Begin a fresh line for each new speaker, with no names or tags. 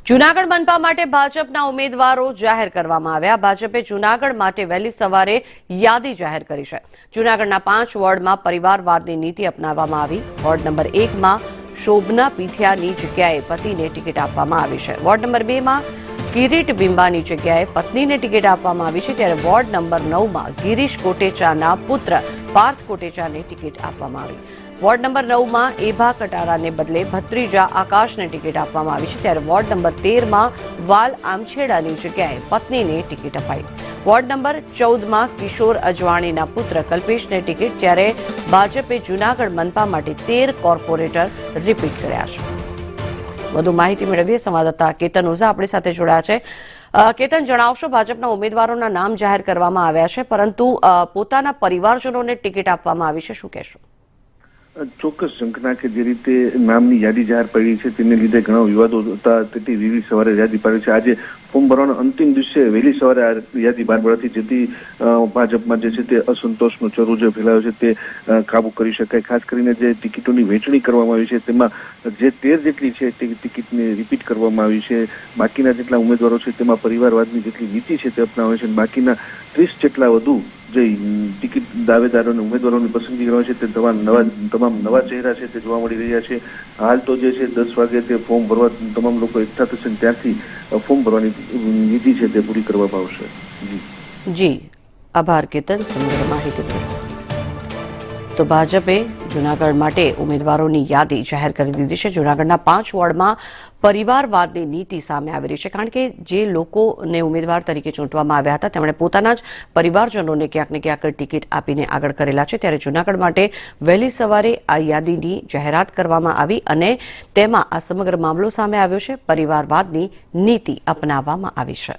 જૂનાગઢ મનપા માટે ભાજપના ઉમેદવારો જાહેર કરવામાં આવ્યા। ભાજપે જૂનાગઢ માટે વહેલી સવારે યાદી જાહેર કરી છે। જૂનાગઢના 5 વોર્ડમાં પરિવારવાદની નીતિ અપનાવવામાં આવી। વોર્ડ નંબર 1માં શોભના પીઠિયાની જગ્યાએ પતિને ટિકિટ આપવામાં આવી છે। વોર્ડ નંબર 2માં કિરીટ બિંબાની જગ્યાએ પત્નીને ટિકિટ આપવામાં આવી છે, ત્યારે વોર્ડ નંબર 9માં ગિરીશ કોટેચાના પુત્ર પાર્થ કોટેચાને ટિકિટ આપવામાં આવી। વોર્ડ નંબર 9માં એભા કટારાને બદલે ભત્રીજા આકાશને ટિકિટ આપવામાં આવી છે, ત્યારે વોર્ડ નંબર 13માં વાલ આમછેડાની જગ્યાએ પત્નીને ટિકિટ અપાઈ। વોર્ડ નંબર 14માં કિશોર અજવાણીના પુત્ર કલ્પેશને ટિકિટ, જ્યારે ભાજપે જૂનાગઢ મનપા માટે 13 કોર્પોરેટર રિપીટ કર્યા છે। વધુ માહિતી મેળવીએ સંવાદદાતા કેતન ઓઝા આપણી સાથે જોડાયા છે। કેતન, જણાવશો, ભાજપના ઉમેદવારોના નામ જાહેર કરવામાં આવ્યા છે, પરંતુ પોતાના પરિવારજનોને ટિકિટ આપવામાં આવી છે, શું કહેશો?
ચોક્કસ ઝંખના કે જે રીતે નામની યાદી જાહેર પડી છે તેને લીધે ઘણા વિવાદો હતા, તેથી વહેલી સવારે યાદી પાડી છે। આજે ફોર્મ ભરવાના અંતિમ દિવસે વહેલી સવારે આ યાદી બહાર પડવાથી જેથી ભાજપમાં જે છે તે અસંતોષનો ચરો જે ફેલાયો છે તે કાબુ કરી શકાય। ખાસ કરીને જે ટિકિટોની વહેંચણી કરવામાં આવી છે તેમાં જે 13 જેટલી છે તે ટિકિટને રિપીટ કરવામાં આવી છે। બાકીના જેટલા ઉમેદવારો છે તેમાં પરિવારવાદની જેટલી નીતિ છે તે અપનાવે છે, બાકીના 30 જેટલા વધુ જે ટિકિટ દાવેદારોને ઉમેદવારોની પસંદગી કરવા છે તે તમામ નવા ચહેરા છે તે જોવા મળી રહ્યા છે। હાલ તો જે છે 10 વાગે તે ફોર્મ ભરવા તમામ લોકો એકઠા થશે, ત્યારથી ફોર્મ ભરવાની વિધિ છે તે પૂરી કરવામાં આવશે।
જી આભાર કેતન, સમગ્ર માહિતી। તો ભાજપે જૂનાગઢ માટે ઉમેદવારોની યાદી જાહેર કરી દીધી છે। જૂનાગઢના 5 વોર્ડમાં પરિવારવાદની નીતિ સામે આવી રહી છે, કારણ કે જે લોકોને ઉમેદવાર તરીકે ચૂંટવામાં આવ્યા હતા તેમણે પોતાના જ પરિવારજનોને ક્યાંક ને ક્યાંક ટિકિટ આપીને આગળ કરેલા છે, ત્યારે જૂનાગઢ માટે વહેલી સવારે આ યાદીની જાહેરાત કરવામાં આવી અને તેમાં આ સમગ્ર મામલો સામે આવ્યો છે। પરિવારવાદની નીતિ અપનાવવામાં આવી છે।